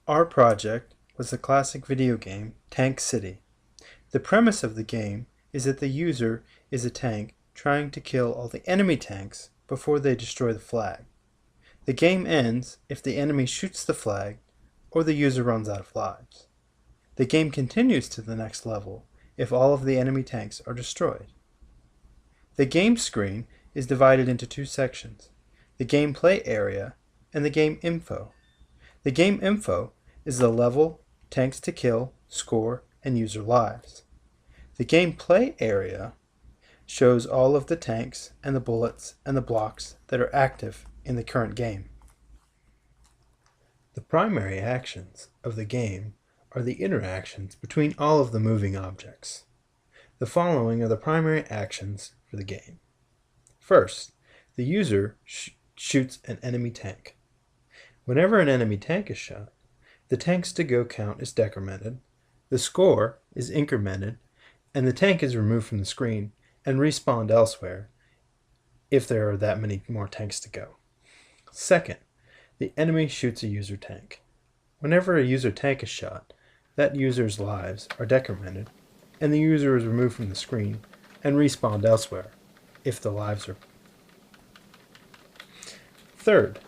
Our project was the classic video game Tank City. The premise of the game is that the user is a tank trying to kill all the enemy tanks before they destroy the flag. The game ends if the enemy shoots the flag or the user runs out of lives. The game continues to the next level if all of the enemy tanks are destroyed. The game screen is divided into two sections, the gameplay area and the game info. The game info is the level, tanks to kill, score, and user lives. The gameplay area shows all of the tanks and the bullets and the blocks that are active in the current game. The primary actions of the game are the interactions between all of the moving objects. The following are the primary actions for the game. First, the user shoots an enemy tank. Whenever an enemy tank is shot, the tanks to go count is decremented, the score is incremented, and the tank is removed from the screen and respawned elsewhere if there are that many more tanks to go. Second, the enemy shoots a user tank. Whenever a user tank is shot, that user's lives are decremented, and the user is removed from the screen and respawned elsewhere if the lives are. Third,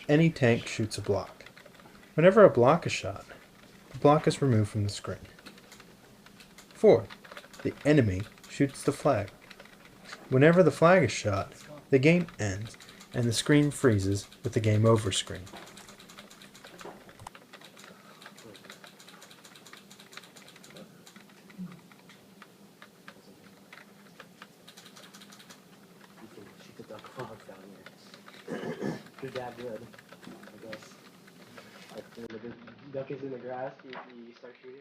any tank shoots a block. Whenever a block is shot, the block is removed from the screen. Fourth, the enemy shoots the flag. Whenever the flag is shot, the game ends and the screen freezes with the game over screen. You can shoot the duck frogs down here. You're that good, I guess. Like when the duck is in the grass, you start shooting.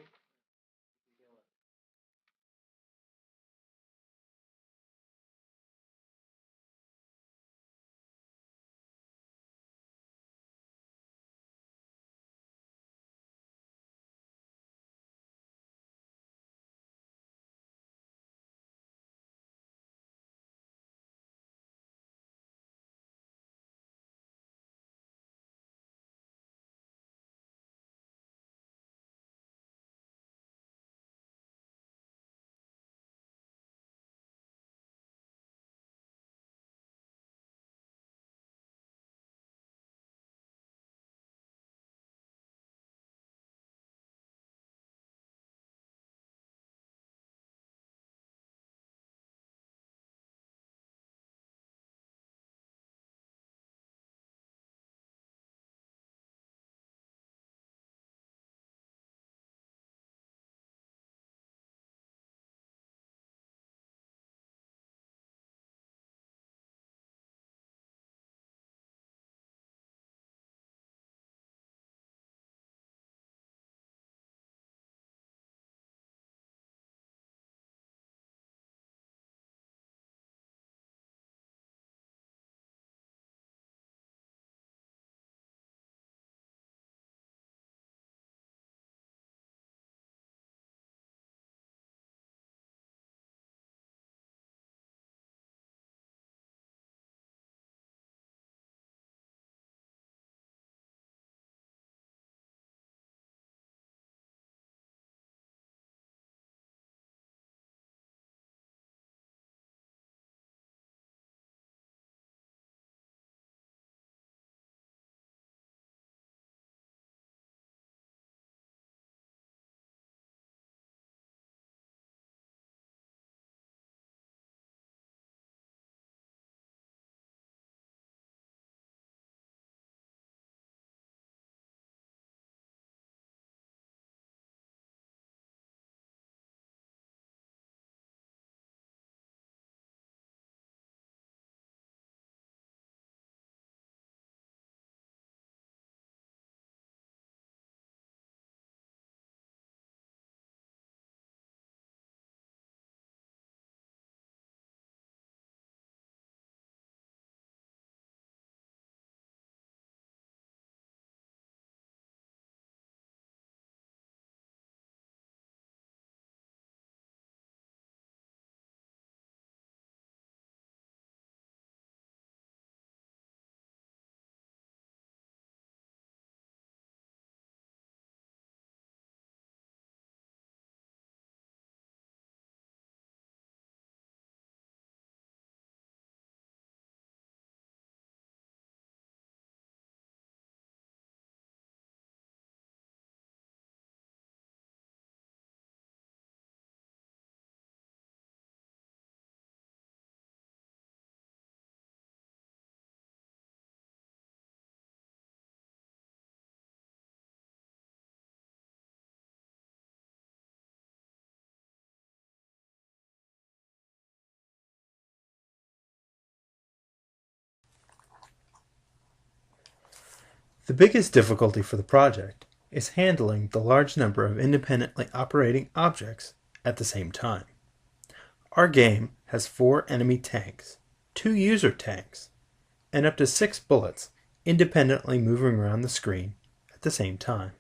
The biggest difficulty for the project is handling the large number of independently operating objects at the same time. Our game has 4 enemy tanks, 2 user tanks, and up to 6 bullets independently moving around the screen at the same time.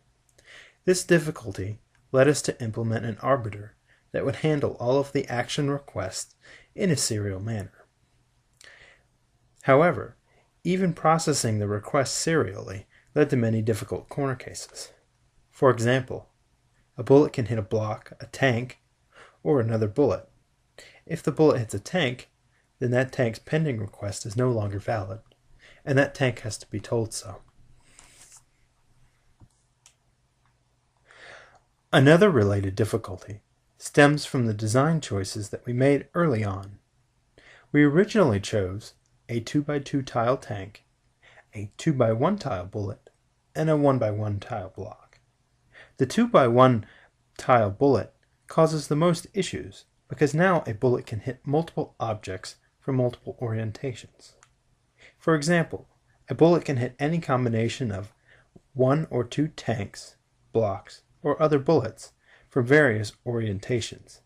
This difficulty led us to implement an arbiter that would handle all of the action requests in a serial manner. However, even processing the requests serially led to many difficult corner cases. For example, a bullet can hit a block, a tank, or another bullet. If the bullet hits a tank, then that tank's pending request is no longer valid, and that tank has to be told so. Another related difficulty stems from the design choices that we made early on. We originally chose a 2x2 tile tank, a 2x1 tile bullet, and a 1x1 tile block. The 2x1 tile bullet causes the most issues because now a bullet can hit multiple objects from multiple orientations. For example, a bullet can hit any combination of 1 or 2 tanks, blocks, or other bullets from various orientations.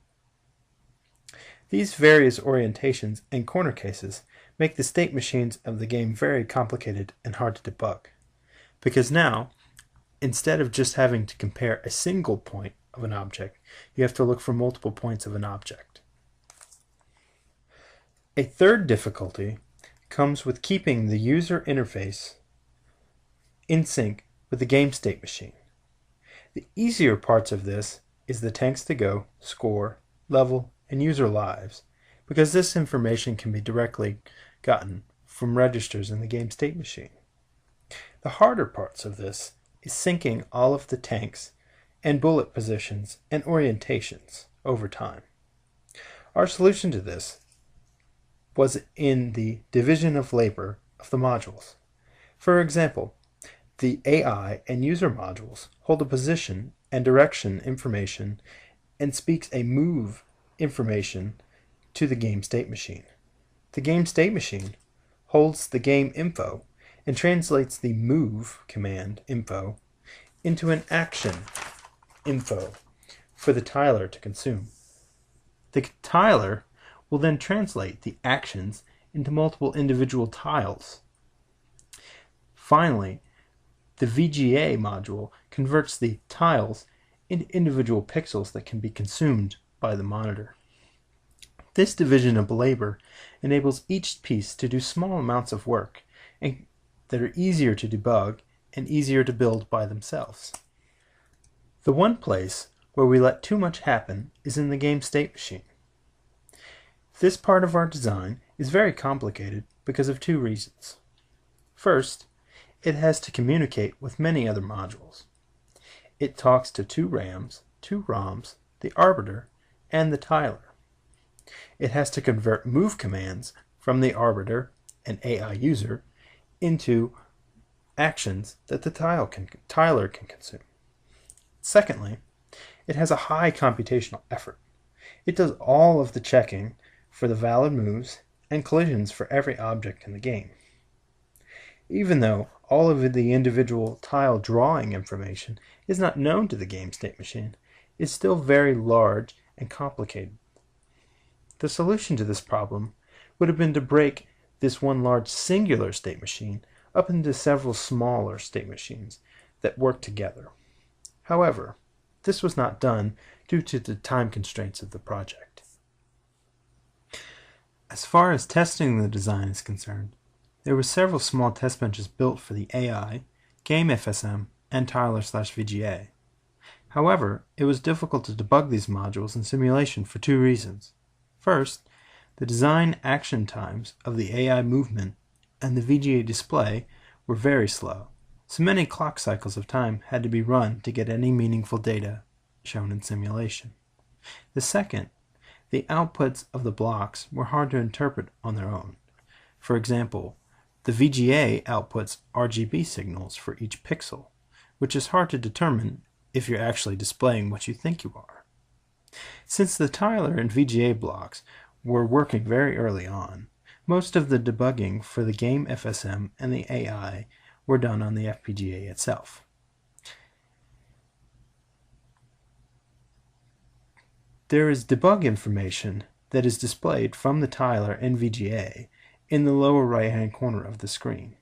These various orientations and corner cases make the state machines of the game very complicated and hard to debug, because now, instead of just having to compare a single point of an object, you have to look for multiple points of an object. A third difficulty comes with keeping the user interface in sync with the game state machine. The easier parts of this is the tanks to go, score, level, and user lives, because this information can be directly gotten from registers in the game state machine. The harder parts of this is syncing all of the tanks and bullet positions and orientations over time. Our solution to this was in the division of labor of the modules. For example, the AI and user modules hold a position and direction information and speaks a move information to the game state machine. The game state machine holds the game info and translates the move command info into an action info for the tiler to consume. The tiler will then translate the actions into multiple individual tiles. Finally, the VGA module converts the tiles into individual pixels that can be consumed by the monitor. This division of labor enables each piece to do small amounts of work and that are easier to debug and easier to build by themselves. The one place where we let too much happen is in the game state machine. This part of our design is very complicated because of 2 reasons. First, it has to communicate with many other modules. It talks to 2 RAMs, 2 ROMs, the arbiter, and the tiler. It has to convert move commands from the arbiter and AI user into actions that the tiler can consume. Secondly, it has a high computational effort. It does all of the checking for the valid moves and collisions for every object in the game. Even though all of the individual tile drawing information is not known to the game state machine, it's still very large and complicated. The solution to this problem would have been to break this one large singular state machine up into several smaller state machines that work together. However, this was not done due to the time constraints of the project. As far as testing the design is concerned, there were several small test benches built for the AI, game FSM, and tiler/VGA. However, it was difficult to debug these modules in simulation for 2 reasons. First, the design action times of the AI movement and the VGA display were very slow, so many clock cycles of time had to be run to get any meaningful data shown in simulation. The second, the outputs of the blocks were hard to interpret on their own. For example, the VGA outputs RGB signals for each pixel, which is hard to determine if you're actually displaying what you think you are. Since the tiler and VGA blocks were working very early on, most of the debugging for the game FSM and the AI were done on the FPGA itself. There is debug information that is displayed from the tiler and VGA in the lower right-hand corner of the screen.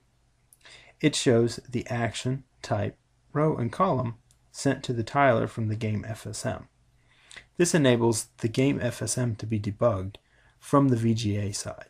It shows the action, type, row, and column sent to the tiler from the game FSM. This enables the game FSM to be debugged from the VGA side.